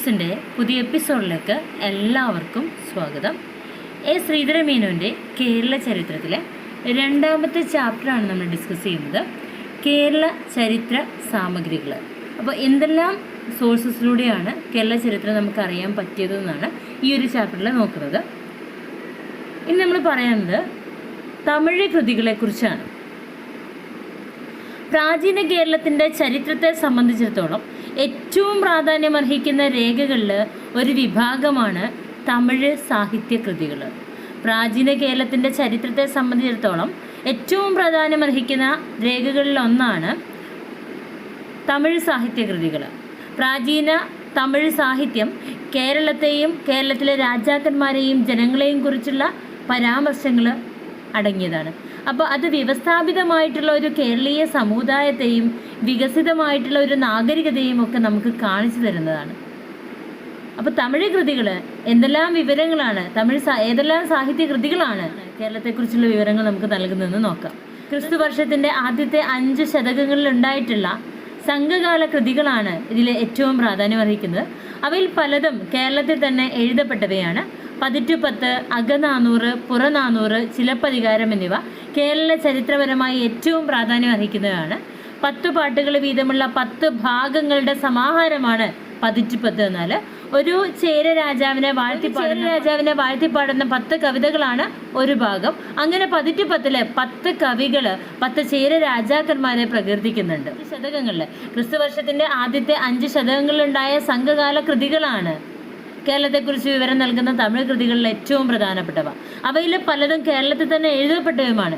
സ്റ്റോറീസിൻ്റെ പുതിയ എപ്പിസോഡിലേക്ക് എല്ലാവർക്കും സ്വാഗതം. ശ്രീധരമേനോൻ്റെ കേരള ചരിത്രത്തിലെ രണ്ടാമത്തെ ചാപ്റ്ററാണ് നമ്മൾ ഡിസ്കസ് ചെയ്യുന്നത്, കേരള ചരിത്ര സാമഗ്രികൾ. അപ്പോൾ എന്തെല്ലാം സോഴ്സസിലൂടെയാണ് കേരള ചരിത്രം നമുക്ക് അറിയാൻ പറ്റിയതെന്നാണ് ഈ ഒരു ചാപ്റ്ററിൽ നോക്കുന്നത്. ഇന്ന് നമ്മൾ പറയുന്നത് തമിഴ് കൃതികളെക്കുറിച്ചാണ്. പ്രാചീന കേരളത്തിൻ്റെ ചരിത്രത്തെ സംബന്ധിച്ചിടത്തോളം ഏറ്റവും പ്രാധാന്യമർഹിക്കുന്ന രേഖകളിൽ ഒരു വിഭാഗമാണ് തമിഴ് സാഹിത്യകൃതികൾ. പ്രാചീന കേരളത്തിൻ്റെ ചരിത്രത്തെ സംബന്ധിച്ചിടത്തോളം ഏറ്റവും പ്രാധാന്യമർഹിക്കുന്ന രേഖകളിലൊന്നാണ് തമിഴ് സാഹിത്യകൃതികൾ. പ്രാചീന തമിഴ് സാഹിത്യം കേരളത്തെയും കേരളത്തിലെ രാജാക്കന്മാരെയും ജനങ്ങളെയും കുറിച്ചുള്ള പരാമർശങ്ങൾ അടങ്ങിയതാണ്. അപ്പോൾ അത് വ്യവസ്ഥാപിതമായിട്ടുള്ള ഒരു കേരളീയ സമുദായത്തെയും വികസിതമായിട്ടുള്ള ഒരു നാഗരികതയും ഒക്കെ നമുക്ക് കാണിച്ചു തരുന്നതാണ്. അപ്പോൾ തമിഴ് കൃതികൾ എന്തെല്ലാം വിവരങ്ങളാണ്, ഏതെല്ലാം സാഹിത്യ കൃതികളാണ് കേരളത്തെക്കുറിച്ചുള്ള വിവരങ്ങൾ നമുക്ക് നൽകുന്നതെന്ന് നോക്കാം. ക്രിസ്തു വർഷത്തിൻ്റെ ആദ്യത്തെ 5 ശതകങ്ങളിൽ ഉണ്ടായിട്ടുള്ള സംഘകാല കൃതികളാണ് ഇതിൽ ഏറ്റവും പ്രാധാന്യമർഹിക്കുന്നത്. അവയിൽ പലതും കേരളത്തിൽ തന്നെ എഴുതപ്പെട്ടവയാണ്. പതിറ്റുപത്ത്, അകനാനൂറ്, പുറനാനൂറ്, ചിലപ്പതികാരം എന്നിവ കേരള ചരിത്രപരമായി ഏറ്റവും പ്രാധാന്യം അർഹിക്കുന്നതാണ്. 10 പാട്ടുകൾ വീതമുള്ള 10 ഭാഗങ്ങളുടെ സമാഹാരമാണ് പതിറ്റുപത്ത്. എന്നാൽ ഒരു ചേര രാജാവിനെ വാഴ്ത്തിപ്പാടുന്ന 10 കവിതകളാണ് ഒരു ഭാഗം. അങ്ങനെ പതിറ്റുപത്തിലെ 10 കവികൾ 10 ചേര രാജാക്കന്മാരെ പ്രകീർത്തിക്കുന്നുണ്ട്. ശതകങ്ങളിൽ ക്രിസ്തുവർഷത്തിന്റെ ആദ്യത്തെ 5 ശതകങ്ങളിലുണ്ടായ സംഘകാല കൃതികളാണ് കേരളത്തെക്കുറിച്ച് വിവരം നൽകുന്ന തമിഴ് കൃതികളിൽ ഏറ്റവും പ്രധാനപ്പെട്ടവ. അവയിൽ പലതും കേരളത്തിൽ തന്നെ എഴുതപ്പെട്ടവയുമാണ്.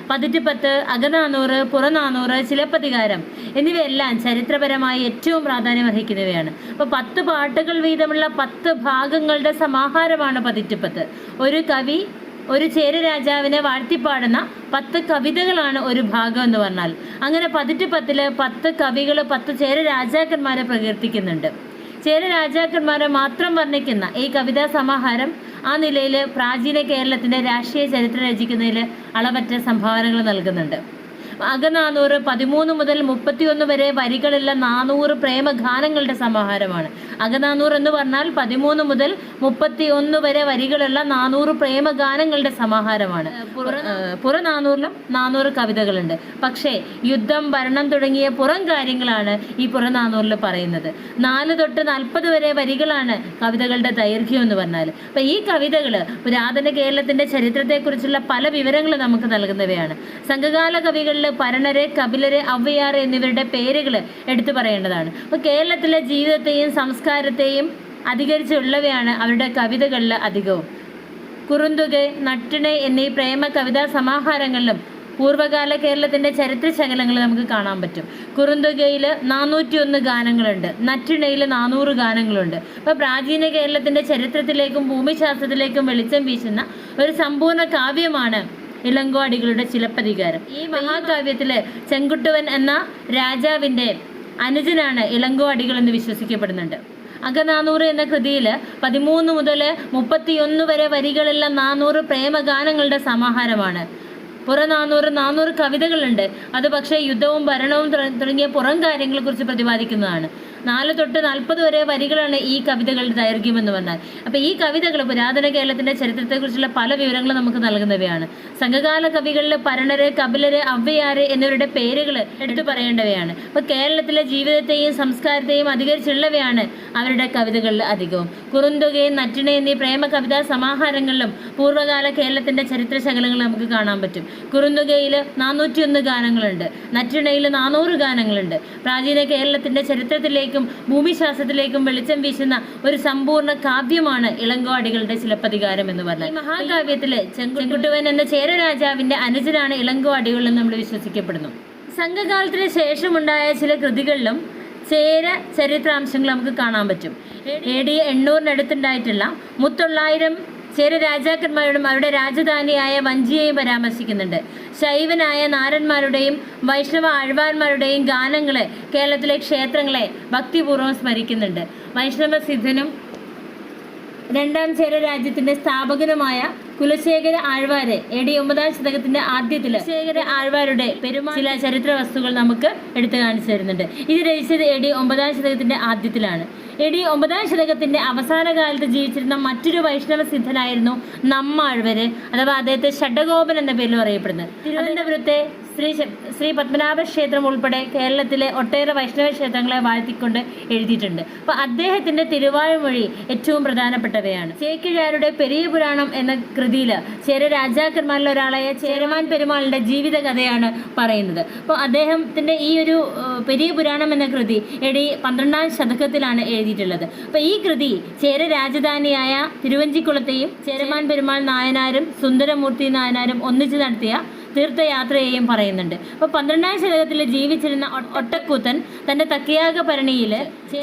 പതിറ്റുപത്ത്, അകനാനൂറ്, പുറനാനൂറ്, ചിലപ്പതികാരം എന്നിവയെല്ലാം ചരിത്രപരമായി ഏറ്റവും പ്രാധാന്യമർഹിക്കുന്നവയാണ്. അപ്പോൾ 10 പാട്ടുകൾ വീതമുള്ള 10 ഭാഗങ്ങളുടെ സമാഹാരമാണ് പതിറ്റുപത്ത്. ഒരു കവി ഒരു ചേര രാജാവിനെ വാഴ്ത്തിപ്പാടുന്ന 10 കവിതകളാണ് ഒരു ഭാഗം എന്ന് പറഞ്ഞാൽ. അങ്ങനെ പതിറ്റുപത്തില് 10 കവികൾ 10 ചേര രാജാക്കന്മാരെ പ്രകീർത്തിക്കുന്നുണ്ട്. ചേര രാജാക്കന്മാരെ മാത്രം വർണ്ണിക്കുന്ന ഈ കവിതാ സമാഹാരം ആ നിലയിൽ പ്രാചീന കേരളത്തിൻ്റെ രാഷ്ട്രീയ ചരിത്രം രചിക്കുന്നതിൽ അളവറ്റ സംഭാവനകൾ നൽകുന്നുണ്ട്. അകനാനൂറ് 13 മുതൽ 31 വരെ വരികളുള്ള 400 പ്രേമഗാനങ്ങളുടെ സമാഹാരമാണ്. അകനാനൂറ് എന്ന് പറഞ്ഞാൽ 13 മുതൽ 31 വരെ വരികളുള്ള 400 പ്രേമഗാനങ്ങളുടെ സമാഹാരമാണ്. പുറനാനൂറിലും 400 കവിതകളുണ്ട്. പക്ഷേ യുദ്ധം, ഭരണം തുടങ്ങിയ പുറം കാര്യങ്ങളാണ് ഈ പുറനാനൂറിൽ പറയുന്നത്. 4 തൊട്ട് 40 വരെ വരികളാണ് കവിതകളുടെ ദൈർഘ്യം എന്ന് പറഞ്ഞാൽ. അപ്പം ഈ കവിതകൾ പുരാതന കേരളത്തിൻ്റെ ചരിത്രത്തെക്കുറിച്ചുള്ള പല വിവരങ്ങൾ നമുക്ക് നൽകുന്നവയാണ്. സംഘകാല കവികളിൽ പരണര്, കപിലര്, ഔവ്വയാർ എന്നിവരുടെ പേരുകൾ എടുത്തു പറയേണ്ടതാണ്. അപ്പോൾ കേരളത്തിലെ ജീവിതത്തെയും സംസ്കാരത്തെയും അധികരിച്ചുള്ളവയാണ് അവരുടെ കവിതകളിൽ അധികവും. കുറുന്തുക, നട്ടിണ എന്നീ പ്രേമ കവിതാ സമാഹാരങ്ങളിലും പൂർവ്വകാല കേരളത്തിൻ്റെ ചരിത്ര ശകലങ്ങൾ നമുക്ക് കാണാൻ പറ്റും. കുറുന്തുകയിൽ 401 ഗാനങ്ങളുണ്ട്, നറ്റിണയിൽ 400 ഗാനങ്ങളുണ്ട്. അപ്പോൾ പ്രാചീന കേരളത്തിൻ്റെ ചരിത്രത്തിലേക്കും ഭൂമിശാസ്ത്രത്തിലേക്കും വെളിച്ചം വീശുന്ന ഒരു സമ്പൂർണ്ണ കാവ്യമാണ് ഇളങ്കോ അടികളുടെ ചിലപ്പതികാരം. ഈ മഹാകാവ്യത്തില് ചെങ്കുട്ടുവൻ എന്ന രാജാവിൻ്റെ അനുജനാണ് ഇളങ്കോ അടികൾ എന്ന് വിശ്വസിക്കപ്പെടുന്നുണ്ട്. അകനാനൂറ് എന്ന കൃതിയിൽ 13 മുതൽ 31 വരെ വരികളുള്ള 400 പ്രേമഗാനങ്ങളുടെ സമാഹാരമാണ്. പുറനാനൂറ് 400 കവിതകളുണ്ട്. അത് പക്ഷേ യുദ്ധവും ഭരണവും തുടങ്ങിയ പുറം കാര്യങ്ങളെക്കുറിച്ച് പ്രതിപാദിക്കുന്നതാണ്. 4 തൊട്ട് 40 വരെ വരികളാണ് ഈ കവിതകളുടെ ദൈർഘ്യം എന്ന് പറഞ്ഞാൽ. അപ്പോൾ ഈ കവിതകൾ പുരാതന കേരളത്തിൻ്റെ ചരിത്രത്തെക്കുറിച്ചുള്ള പല വിവരങ്ങളും നമുക്ക് നൽകുന്നവയാണ്. സംഘകാല കവികളിൽ പരണര്, കപിലര്, ഔവ്വയാർ എന്നിവരുടെ പേരുകൾ എടുത്തു പറയേണ്ടവയാണ്. അപ്പോൾ കേരളത്തിലെ ജീവിതത്തെയും സംസ്കാരത്തെയും അധികരിച്ചുള്ളവയാണ് അവരുടെ കവിതകളിൽ അധികവും. കുറുന്തുകയും നറ്റിണ എന്നീ പ്രേമ കവിതാ സമാഹാരങ്ങളിലും പൂർവ്വകാല കേരളത്തിൻ്റെ ചരിത്ര ശകലങ്ങൾ നമുക്ക് കാണാൻ പറ്റും. കുറുന്തുകയിൽ 401 ഗാനങ്ങളുണ്ട്, നറ്റിണയിൽ 400 ഗാനങ്ങളുണ്ട്. പ്രാചീന കേരളത്തിൻ്റെ ചരിത്രത്തിലേക്ക് ഭൂമിശാസ്ത്രത്തിലേക്കും വെളിച്ചം വീശുന്ന ഒരു സമ്പൂർണ്ണ കാവ്യമാണ് ഇളങ്കോ അടികളുടെ ചിലപ്പതികാരം എന്ന് പറഞ്ഞാൽ. ഈ മഹാകാവ്യത്തില് ചെങ്കുട്ടുവൻ എന്ന ചേര രാജാവിന്റെ അനുജനാണ് ഇളങ്കോ അടികൾ എന്ന് നമ്മൾ വിശ്വസിക്കപ്പെടുന്നു. സംഘകാലത്തിന് ശേഷമുണ്ടായ ചില കൃതികളിലും ചേര ചരിത്രാംശങ്ങൾ നമുക്ക് കാണാൻ പറ്റും. AD 800-നടുത്തുണ്ടായിട്ടുള്ള 900 ചേര രാജാക്കന്മാരോടും അവരുടെ രാജധാനിയായ വഞ്ചിയെയും പരാമർശിക്കുന്നുണ്ട്. ശൈവനായ നാരന്മാരുടെയും വൈഷ്ണവ ആഴ്വാന്മാരുടെയും ഗാനങ്ങൾ കേരളത്തിലെ ക്ഷേത്രങ്ങളെ ഭക്തിപൂർവ്വം സ്മരിക്കുന്നുണ്ട്. വൈഷ്ണവ സിദ്ധനും 2ാം ചേര രാജ്യത്തിന്റെ സ്ഥാപകനുമായ കുലശേഖര ആഴ്വാര് AD 9ാം ശതകത്തിന്റെ ആദ്യത്തിൽ കുലശേഖര ആഴ്വാരുടെ ചില ചരിത്ര വസ്തുക്കൾ നമുക്ക് എടുത്തു കാണിച്ചു തരുന്നുണ്ട്. ഇത് രചിച്ചത് AD 9ാം ശതകത്തിന്റെ ആദ്യത്തിലാണ്. AD 9-ാം ശതകത്തിന്റെ അവസാന കാലത്ത് ജീവിച്ചിരുന്ന മറ്റൊരു വൈഷ്ണവ സിദ്ധനായിരുന്നു നമ്മാഴ്വര്, അഥവാ അദ്ദേഹത്തെ ഷഡഗോപൻ എന്ന പേരിൽ അറിയപ്പെടുന്നത്. തിരുവനന്തപുരത്തെ ശ്രീ പത്മനാഭ ക്ഷേത്രം ഉൾപ്പെടെ കേരളത്തിലെ ഒട്ടേറെ വൈഷ്ണവ ക്ഷേത്രങ്ങളെ വാഴ്ത്തിക്കൊണ്ട് എഴുതിയിട്ടുണ്ട്. അപ്പോൾ അദ്ദേഹത്തിന്റെ തിരുവായ്മൊഴി ഏറ്റവും പ്രധാനപ്പെട്ടവയാണ്. ചേക്കിഴാരുടെ പെരിയ പുരാണം എന്ന കൃതിയിൽ ചേര രാജാക്കന്മാരിൽ ഒരാളായ ചേരമാൻ പെരുമാളിന്റെ ജീവിത കഥയാണ് പറയുന്നത്. അപ്പോൾ അദ്ദേഹത്തിന്റെ ഈ ഒരു പെരിയ പുരാണം എന്ന കൃതി AD 12-ാം ശതകത്തിലാണ് എഴുതിയിട്ടുള്ളത്. അപ്പോൾ ഈ കൃതി ചേര രാജധാനിയായ തിരുവഞ്ചിക്കുളത്തെയും ചേരമാൻ പെരുമാൾ നായനാരും സുന്ദരമൂർത്തി നായനാരും ഒന്നിച്ചു നടത്തിയ തീർത്ഥയാത്രയെയും പറയുന്നുണ്ട്. അപ്പോൾ 12-ാം ശതകത്തിൽ ജീവിച്ചിരുന്ന ഒട്ടക്കൂത്തൻ തൻ്റെ തക്കിയാക ഭരണിയിൽ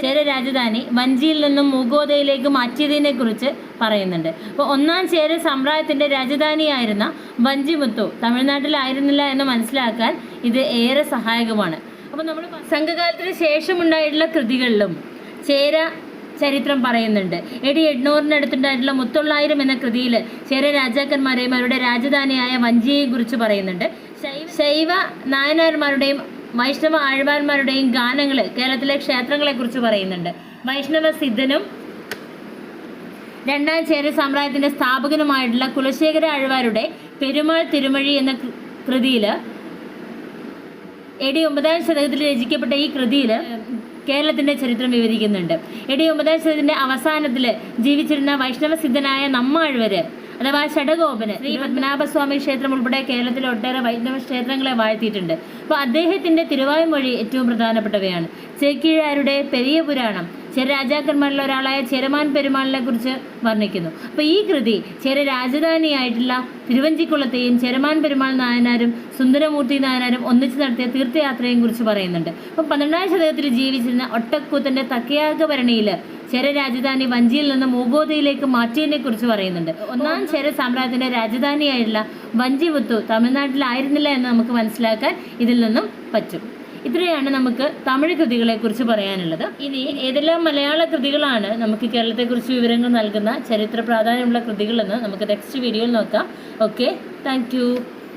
ചേര രാജധാനി വഞ്ചിയിൽ നിന്നും മൂകോദയിലേക്ക് മാറ്റിയതിനെ കുറിച്ച് പറയുന്നുണ്ട്. അപ്പോൾ 1-ാം ചേര സാമ്രാജ്യത്തിൻ്റെ രാജധാനിയായിരുന്ന വഞ്ചിമുത്തു തമിഴ്നാട്ടിലായിരുന്നില്ല എന്ന് മനസ്സിലാക്കാൻ ഇത് ഏറെ സഹായകമാണ്. അപ്പോൾ നമ്മൾ സംഘകാലത്തിന് ശേഷമുണ്ടായിട്ടുള്ള കൃതികളിലും ചേര ചരിത്രം പറയുന്നുണ്ട്. AD 800-നടുത്തുണ്ടായിട്ടുള്ള മുത്തൊള്ളായിരം എന്ന കൃതിയിൽ ചേര രാജാക്കന്മാരെയും അവരുടെ രാജധാനിയായ വഞ്ചിയെയും കുറിച്ച് പറയുന്നുണ്ട്. ശൈവ നായനാർമാരുടെയും വൈഷ്ണവ ആഴ്വാർമാരുടെയും ഗാനങ്ങൾ കേരളത്തിലെ ക്ഷേത്രങ്ങളെ കുറിച്ച് പറയുന്നുണ്ട്. വൈഷ്ണവ സിദ്ധനും 2-ാം ചേര സാമ്രാജ്യത്തിന്റെ സ്ഥാപകനുമായിട്ടുള്ള കുലശേഖര ആഴ്വാരുടെ പെരുമാൾ തിരുമഴി എന്ന കൃതിയിൽ AD 9-ാം ശതകത്തിൽ രചിക്കപ്പെട്ട ഈ കൃതിയിൽ കേരളത്തിന്റെ ചരിത്രം വിവരിക്കുന്നുണ്ട്. AD 9-ാം ശതകത്തിന്റെ അവസാനത്തിൽ ജീവിച്ചിരുന്ന വൈഷ്ണവ സിദ്ധനായ നമ്മാഴ്വര് അഥവാ ഷഡഗോപന് ശ്രീ പത്മനാഭസ്വാമി ക്ഷേത്രം ഉൾപ്പെടെ കേരളത്തിലെ ഒട്ടേറെ വൈഷ്ണവ ക്ഷേത്രങ്ങളെ വാഴ്ത്തിയിട്ടുണ്ട്. അപ്പോൾ അദ്ദേഹത്തിന്റെ തിരുവായ്മൊഴി ഏറ്റവും പ്രധാനപ്പെട്ടവയാണ്. ചേക്കിഴാരുടെ പെരിയ പുരാണം ചേര രാജാക്കന്മാരിൽ ഒരാളായ ചേരമാൻ പെരുമാളിനെ കുറിച്ച് വർണ്ണിക്കുന്നു. അപ്പോൾ ഈ കൃതി ചേര രാജധാനിയായിട്ടുള്ള തിരുവഞ്ചിക്കുളത്തെയും ചേരമാൻ പെരുമാൾ നായനാരും സുന്ദരമൂർത്തി നായനാരും ഒന്നിച്ച് നടത്തിയ തീർത്ഥയാത്രയെയും കുറിച്ച് പറയുന്നുണ്ട്. അപ്പോൾ 12-ാം ശതകത്തിൽ ജീവിച്ചിരുന്ന ഒട്ടക്കൂത്തന്റെ തക്കിയാക ഭരണിയിൽ ചേര രാജധാനി വഞ്ചിയിൽ നിന്ന് മൂകോദയിലേക്ക് മാറ്റിയതിനെ കുറിച്ച് പറയുന്നുണ്ട്. 1-ാം ചേര സാമ്രാജ്യത്തിന്റെ രാജധാനിയായിട്ടുള്ള വഞ്ചിമുത്തു തമിഴ്നാട്ടിലായിരുന്നില്ല എന്ന് നമുക്ക് മനസ്സിലാക്കാൻ ഇതിൽ നിന്നും പറ്റും. ഇത്രയാണ് നമുക്ക് തമിഴ് കൃതികളെ കുറിച്ച് പറയാനുള്ളത്. ഇനി ഏതെല്ലാം മലയാള കൃതികളാണ് നമുക്ക് കേരളത്തെക്കുറിച്ച് വിവരങ്ങൾ നൽകുന്ന ചരിത്ര പ്രാധാന്യമുള്ള കൃതികളെന്ന് നമുക്ക് നെക്സ്റ്റ് വീഡിയോയിൽ നോക്കാം. Okay, thank